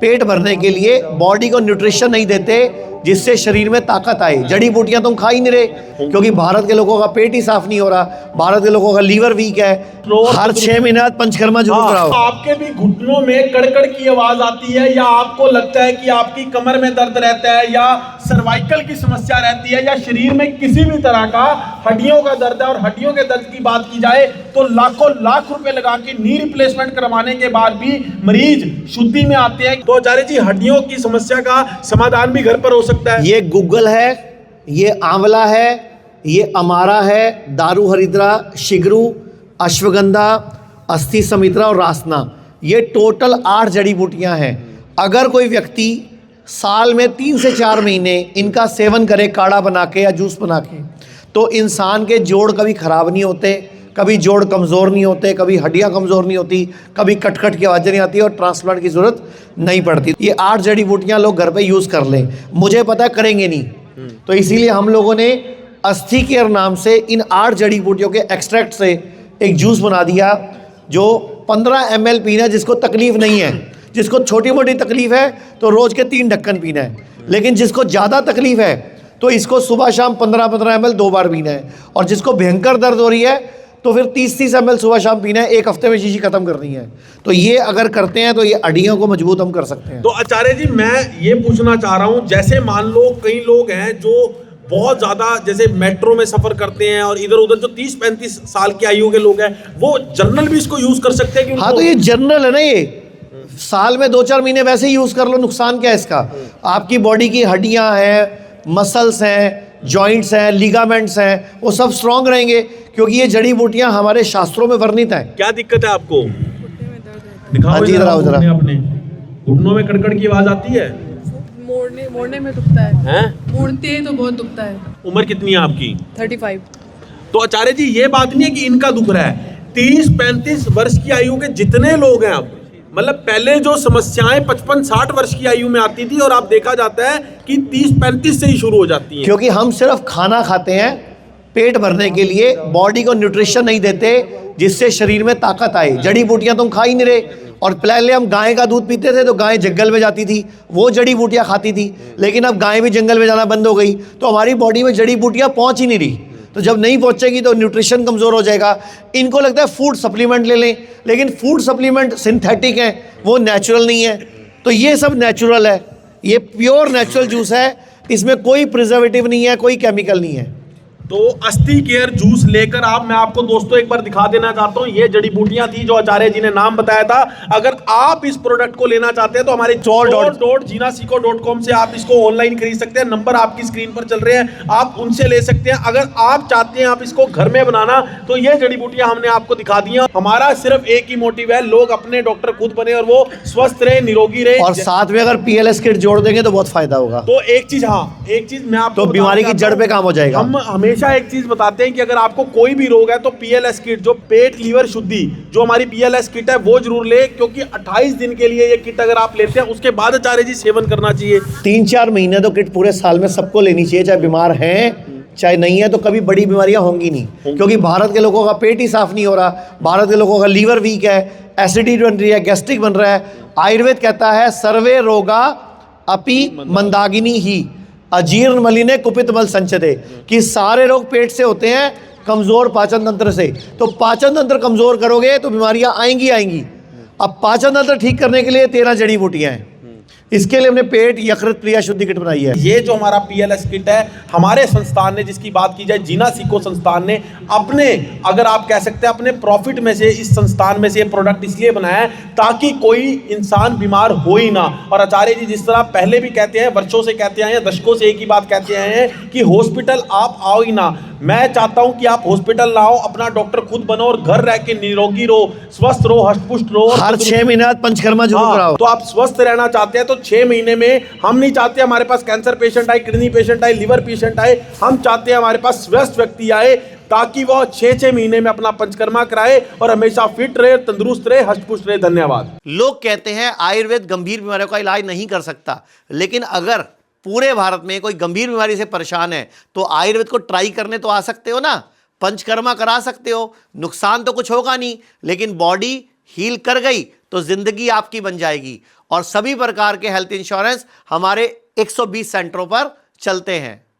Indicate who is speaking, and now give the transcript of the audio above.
Speaker 1: पेट भरने के लिए बॉडी को न्यूट्रिशन नहीं देते जिससे शरीर में ताकत आए। जड़ी बूटियां तुम खा ही नहीं रहे, क्योंकि भारत के लोगों का पेट ही साफ नहीं हो रहा, भारत के लोगों का लीवर वीक है। हर 6 महीने बाद पंचकर्मा जरूर कराओ।
Speaker 2: आपके भी घुटनों में कड़कड़ की आवाज आती है, या आपको लगता है कि आपकी कमर में दर्द रहता है, या सर्वाइकल की समस्या रहती है, या शरीर में किसी भी तरह का हड्डियों का दर्द है, और हड्डियों के दर्द की बात की जाए तो लाखों लाख रुपए लगा के नी रिप्लेसमेंट करवाने के बाद भी मरीज शुद्धि में आते हैं। तो आचार्य जी, हड्डियों की समस्या का समाधान भी घर पर हो सकता है।
Speaker 1: ये गुग्गल है, ये आंवला है, ये अमारा है, दारू हरिद्रा, शिगरू, अश्वगंधा, अस्थि समित्रा और रासना, ये टोटल 8 जड़ी बूटियां हैं। अगर कोई व्यक्ति साल में 3 से 4 महीने इनका सेवन करे, काढ़ा बना के या जूस बना के, तो इंसान के जोड़ कभी ख़राब नहीं होते, कभी जोड़ कमज़ोर नहीं होते, कभी हड्डियां कमज़ोर नहीं होती, कभी कटकट की आवाज़ें नहीं आती और ट्रांसप्लांट की ज़रूरत नहीं पड़ती। ये 8 जड़ी बूटियां लोग घर पे यूज़ कर लें, मुझे पता है करेंगे नहीं, तो इसीलिए हम लोगों ने अस्थि केयर नाम से इन 8 जड़ी बूटियों के एक्सट्रैक्ट से एक जूस बना दिया जो 15 ml पीना है। जिसको तकलीफ़ नहीं है, जिसको छोटी मोटी तकलीफ़ है तो रोज़ के 3 ढक्कन पीना है, लेकिन जिसको ज़्यादा तकलीफ़ है तो इसको सुबह शाम 15-15 ml 2 बार पीना है, और जिसको भयंकर दर्द हो रही है तो फिर 30-30 ml सुबह शाम पीना है, 1 हफ्ते में शीशी खत्म करनी है। तो ये अगर करते हैं तो ये हड्डियों को मजबूत हम कर सकते हैं।
Speaker 2: तो आचार्य जी, मैं ये पूछना चाह रहा हूँ, जैसे मान लो कई लोग हैं जो बहुत ज़्यादा जैसे मेट्रो में सफ़र करते हैं और इधर उधर, जो 30-35 साल की आयु के लोग हैं, वो जनरल भी इसको यूज़ कर सकते हैं कि
Speaker 1: हाँ, तो ये जनरल है ना, ये साल में 2-4 महीने वैसे ही यूज़ कर लो, नुकसान क्या है इसका। आपकी बॉडी की हड्डियाँ हैं, मसल्स हैं, जॉइंट्स हैं, लिगामेंट्स हैं, वो सब स्ट्रॉन्ग रहेंगे, क्योंकि ये जड़ी बूटियाँ हमारे शास्त्रों में वर्णित हैं।
Speaker 2: क्या दिक्कत है आपको?
Speaker 1: हाँ जी, जरा
Speaker 2: अपने घुटनों में कड़कड़ की आवाज आती है,
Speaker 3: मोड़ने में दुखता है, मोड़ते हैं तो बहुत दुखता है।
Speaker 2: उम्र कितनी है आपकी?
Speaker 3: 35।
Speaker 2: तो आचार्य जी, ये बात नहीं है कि इनका दुख रहा है, 30-35 वर्ष की आयु के जितने लोग हैं, अब मतलब पहले जो समस्याएं 55-60 वर्ष की आयु में आती थी, और अब देखा जाता है कि 30-35 से ही शुरू हो जाती है।
Speaker 1: क्योंकि हम सिर्फ खाना खाते हैं पेट भरने के लिए, बॉडी को न्यूट्रिशन नहीं देते जिससे शरीर में ताकत आए। जड़ी बूटियां तुम खा ही नहीं रहे, और पहले हम गाय का दूध पीते थे तो गाय जंगल में जाती थी, वो जड़ी बूटियां खाती थी, लेकिन अब गाय भी जंगल में जाना बंद हो गई, तो हमारी बॉडी में जड़ी बूटियां पहुंच ही नहीं रही। तो जब नहीं पहुंचेगी तो न्यूट्रिशन कमज़ोर हो जाएगा। इनको लगता है फूड सप्लीमेंट ले लें, लेकिन फूड सप्लीमेंट सिंथेटिक हैं, वो नेचुरल नहीं है। तो ये सब नेचुरल है, ये प्योर नेचुरल जूस है, इसमें कोई प्रिजर्वेटिव नहीं है, कोई केमिकल नहीं है।
Speaker 2: तो अस्थि केयर जूस लेकर मैं आपको दोस्तों एक बार दिखा देना चाहता हूँ। ये जड़ी बूटियां थी जो आचार्य जी ने नाम बताया था। अगर आप इस प्रोडक्ट को लेना चाहते हैं तो हमारे store.jinasico.com से आप इसको ऑनलाइन खरीद सकते हैं। नंबर आपकी स्क्रीन पर चल रहे हैं, आप उनसे ले सकते हैं। अगर आप चाहते हैं आप इसको घर में बनाना, तो ये जड़ी बूटियां हमने आपको दिखा दी हैं। हमारा सिर्फ एक ही मोटिव है, लोग अपने डॉक्टर खुद बने और वो स्वस्थ रहे, निरोगी रहे,
Speaker 1: और साथ में अगर PLS किट जोड़ देंगे तो बहुत फायदा होगा।
Speaker 2: तो एक चीज मैं आपको,
Speaker 1: तो बीमारी की जड़ पे काम हो जाएगा।
Speaker 2: हम हमेशा एक चीज बताते हैं कि अगर आपको कोई भी रोग है तो PLS किट, जो पेट लीवर शुद्धि, जो हमारी PLS किट है, वो जरूर ले, क्योंकि 28 दिन के लिए ये किट अगर आप लेते हैं, उसके बाद आचार्य जी सेवन करना चाहिए।
Speaker 1: 3-4 महीने तो किट पूरे साल में सबको लेनी चाहिए, चाहे बीमार हैं चाहे नहीं है। तो कभी बड़ी बीमारियां होंगी नहीं, क्योंकि भारत के लोगों का पेट ही साफ नहीं हो रहा, भारत के लोगों का लीवर वीक है, एसिडिटी बन रही है, गैस्ट्रिक बन रहा है। आयुर्वेद कहता है सर्वे रोगा अपि मंदागिनी ही अजीर्ण मलिने कुपित मल संचते, कि सारे रोग पेट से होते हैं, कमज़ोर पाचन तंत्र से। तो पाचन तंत्र कमज़ोर करोगे तो बीमारियां आएंगी। अब पाचन तंत्र ठीक करने के लिए 13 जड़ी बूटियां हैं, इसके लिए हमने पेट यकृत क्रिया शुद्धि किट बनाई है।
Speaker 2: ये जो हमारा PLS किट है, हमारे संस्थान ने, जिसकी बात की जाए जिनासिको संस्थान ने अपने, अगर आप कह सकते हैं अपने प्रॉफिट में से, इस संस्थान में से ये प्रोडक्ट इसलिए बनाया है ताकि कोई इंसान बीमार हो ही ना। और आचार्य जी जिस तरह पहले भी कहते हैं, वर्षों से कहते आए हैं, दशकों से एक ही बात कहते आए हैं कि हॉस्पिटल आप आओ ही ना। मैं चाहता हूं कि आप हॉस्पिटल ना आओ, अपना डॉक्टर खुद बनो और घर रह के निरोगी रहो, स्वस्थ रहो, हष्टपुष्ट रहो।
Speaker 1: हर 6 महीने बाद पंचकर्मा जरूर कराओ।
Speaker 2: तो आप स्वस्थ रहना चाहते हैं तो 6 महीने में, हम नहीं चाहते हमारे पास कैंसर पेशेंट आए, किडनी पेशेंट आए, लिवर पेशेंट आए, हम चाहते हैं हमारे पास स्वस्थ व्यक्ति आए, ताकि वह 6-6 महीने में अपना पंचकर्मा कराए और हमेशा फिट रहे, तंदुरुस्त रहे, हष्टपुष्ट रहे। धन्यवाद।
Speaker 1: लोग कहते हैं आयुर्वेद गंभीर बीमारियों का इलाज नहीं कर सकता, लेकिन अगर पूरे भारत में कोई गंभीर बीमारी से परेशान है तो आयुर्वेद को ट्राई करने तो आ सकते हो ना, पंचकर्मा करा सकते हो, नुकसान तो कुछ होगा नहीं, लेकिन बॉडी हील कर गई तो जिंदगी आपकी बन जाएगी। और सभी प्रकार के हेल्थ इंश्योरेंस हमारे 120 सेंटरों पर चलते हैं।